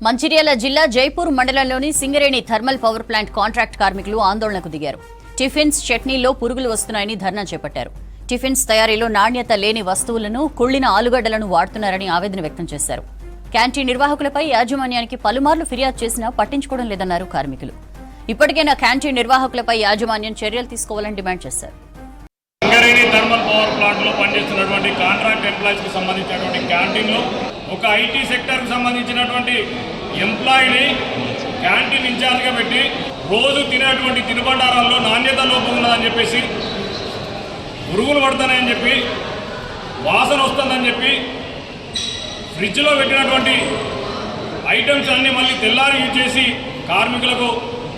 మంచిర్యాల జిల్లా జైపూర్ మండలంలోని Singareni thermal power plant contract కార్మికులు ఆందోళనకు దిగారు. టిఫిన్స్, చట్నీలో పురుగులు వస్తున్నాయని ధర్నా చేపట్టారు. టిఫిన్స్ తయారీలో నాణ్యత లేని వస్తువులను, కుళ్లిన ఆలుగడ్డలను వాడుతున్నారని ఆవేదన వ్యక్తం చేశారు. క్యాంటీన్ నిర్వాహకులపై యాజమాన్యానికి పలుమార్లు ఫిర్యాదు చేసినా పట్టించుకోవడం లేదన్నారు కార్మికులు. ఇప్పటికైనా క్యాంటీన్ నిర్వాహకులపై యాజమాన్యం చర్యలు తీసుకోవాలని డిమాండ్ చేశారు. సింగరేణి థర్మల్ పవర్ ప్లాంట్లో పనిచేస్తున్నటువంటి కాంట్రాక్ట్ ఎంప్లాయీస్కి సంబంధించినటువంటి క్యాంటీన్లో ఒక ఐటీ సెక్టర్కి సంబంధించినటువంటి ఎంప్లాయీని క్యాంటీన్ ఇన్ఛార్జ్గా పెట్టి రోజు తినేటువంటి తినుబండారాల్లో నాణ్యత లోపం ఉన్నదని చెప్పేసి, పురుగులు పడతానని చెప్పి, వాసన వస్తుందని చెప్పి ఫ్రిడ్జ్లో పెట్టినటువంటి ఐటమ్స్ అన్నీ మళ్ళీ తెల్లారి యూజ్ చేసి కార్మికులకు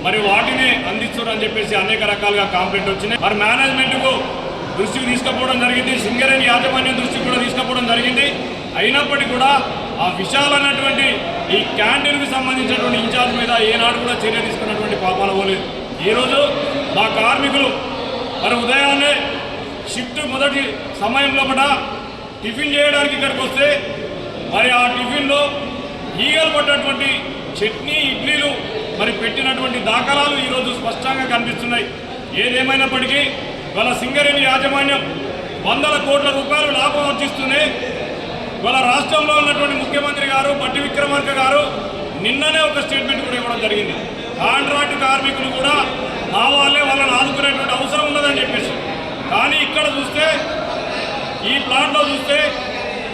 మరి వాటినే అందిస్తున్నారని చెప్పేసి అనేక రకాలుగా కంప్లైంట్ వచ్చినాయి. మరి మేనేజ్మెంట్కు దృష్టికి తీసుకుపోవడం జరిగింది, సింగరేణి యాజమాన్యం దృష్టికి కూడా తీసుకుపోవడం జరిగింది. అయినప్పటికీ కూడా ఆ విశాలమైనటువంటి ఈ క్యాంటీన్కి సంబంధించినటువంటి ఇన్ఛార్జ్ మీద ఏనాడు కూడా చర్య తీసుకున్నటువంటి పాపాల పోలేదు. ఈరోజు మా కార్మికులు మరి ఉదయాన్నే షిఫ్ట్ మొదటి సమయంలో కూడా టిఫిన్ చేయడానికి ఇక్కడికి వస్తే మరి ఆ టిఫిన్లో ఈగలు పడ్డటువంటి చట్నీ, ఇడ్లీలు మరి పెట్టినటువంటి దాఖలాలు ఈరోజు స్పష్టంగా కనిపిస్తున్నాయి. ఏదేమైనప్పటికీ వాళ్ళ సింగరేణి యాజమాన్యం వందల కోట్ల రూపాయలు లాభం ఆర్జిస్తూనే వాళ్ళ రాష్ట్రంలో ఉన్నటువంటి ముఖ్యమంత్రి గారు బట్టి విక్రమార్క గారు నిన్ననే ఒక స్టేట్మెంట్ కూడా ఇవ్వడం జరిగింది. కాంట్రాక్ట్ కార్మికులు కూడా మా వాళ్ళే వాళ్ళని ఆదుకునేటువంటి అవసరం ఉన్నదని చెప్పేసి. కానీ ఇక్కడ చూస్తే, ఈ ప్లాంట్లో చూస్తే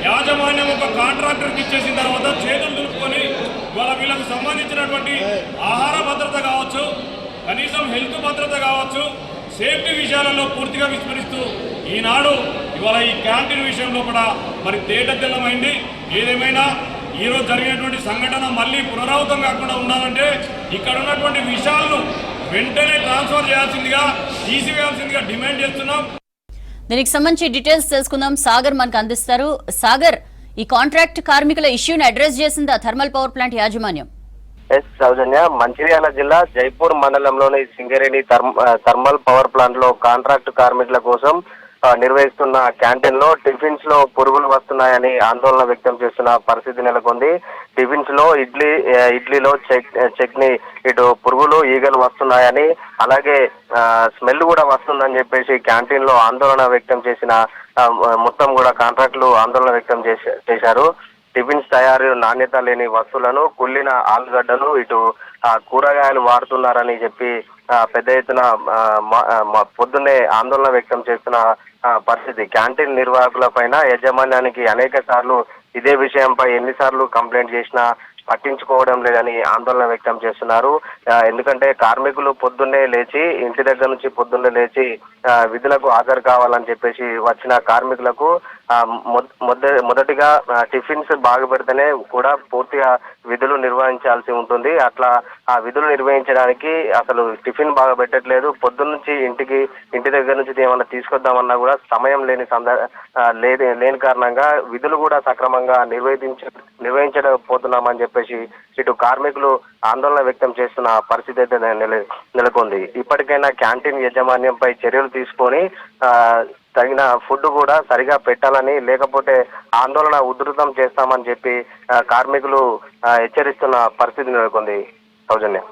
యాజమాన్యం ఒక కాంట్రాక్టర్కి ఇచ్చేసిన తర్వాత చేతులు దులుపుకొని వీళ్ళకు సంబంధించినటువంటి ఆహార భద్రత కావచ్చు, కనీసం హెల్త్ భద్రత కావచ్చు, సేఫ్టీ విషయాలలో పూర్తిగా విస్మరిస్తూ ఈనాడు ఇవాళ ఈ క్యాంటీన్ విషయంలో కూడా మరి తేటతెల్లమైంది. ఏదేమైనా ఈరోజు జరిగినటువంటి సంఘటన మళ్ళీ పునరావృతం కాకుండా ఉండాలంటే ఇక్కడ ఉన్నటువంటి విషయాలను వెంటనే ట్రాన్స్ఫర్ చేయాల్సిందిగా, తీసివేయాల్సిందిగా డిమాండ్ చేస్తున్నాం. దీనికి సంబంధించి డీటెయిల్స్ తెలుసుకుందాం. సాగర్ మనకు అందిస్తారు. సాగర్, ఈ కాంట్రాక్ట్ కార్మికుల ఇష్యూని అడ్రస్ చేసిందా థర్మల్ పవర్ ప్లాంట్ యాజమాన్యం? సౌజన్య, మంచిర్యాల జిల్లా జైపూర్ మండలంలోని సింగరేణి థర్మల్ పవర్ ప్లాంట్ లో కాంట్రాక్ట్ కార్మికుల కోసం నిర్వహిస్తున్న క్యాంటీన్ లో టిఫిన్స్ లో పురుగులు వస్తున్నాయని ఆందోళన వ్యక్తం చేస్తున్న పరిస్థితి నెలకొంది. టిఫిన్స్ లో ఇడ్లీలో చట్నీ ఇటు పురుగులు, ఈగలు వస్తున్నాయని, అలాగే స్మెల్ కూడా వస్తుందని చెప్పేసి క్యాంటీన్ లో ఆందోళన వ్యక్తం చేసిన మొత్తం కూడా కాంట్రాక్టులు ఆందోళన వ్యక్తం చేశారు. టిఫిన్స్ తయారీ నాణ్యత లేని వస్తువులను, కుళ్ళిన ఆలుగడ్డలు, ఇటు కూరగాయలు వాడుతున్నారని చెప్పి పెద్ద ఎత్తున పొద్దున్నే ఆందోళన వ్యక్తం చేస్తున్న పరిస్థితి. క్యాంటీన్ నిర్వాహకుల పైన యాజమాన్యానికి అనేక సార్లు ఇదే విషయంపై ఎన్నిసార్లు కంప్లైంట్ చేసినా పట్టించుకోవడం లేదని ఆందోళన వ్యక్తం చేస్తున్నారు. ఎందుకంటే కార్మికులు పొద్దున్నే లేచి, ఇంటి దగ్గర నుంచి పొద్దున్నే లేచి విధులకు హాజరు కావాలని చెప్పేసి వచ్చిన కార్మికులకు మొదటిగా టిఫిన్స్ బాగు పెడితేనే కూడా పూర్తిగా విధులు నిర్వహించాల్సి ఉంటుంది. అట్లా ఆ విధులు నిర్వహించడానికి అసలు టిఫిన్ బాగా పెట్టట్లేదు. పొద్దున్న నుంచి ఇంటి దగ్గర నుంచి ఏమన్నా తీసుకొద్దామన్నా కూడా సమయం లేని కారణంగా విధులు కూడా సక్రమంగా నిర్వహించలేకపోతున్నామని చెప్పేసి ఇటు కార్మికులు ఆందోళన వ్యక్తం చేస్తున్న పరిస్థితి అయితే నెలకొంది. ఇప్పటికైనా క్యాంటీన్ యాజమాన్యంపై చర్యలు తీసుకొని తగిన ఫుడ్ కూడా సరిగా పెట్టాలని, లేకపోతే ఆందోళన ఉధృతం చేస్తామని చెప్పి కార్మికులు హెచ్చరిస్తున్న పరిస్థితి నెలకొంది. సౌజన్య.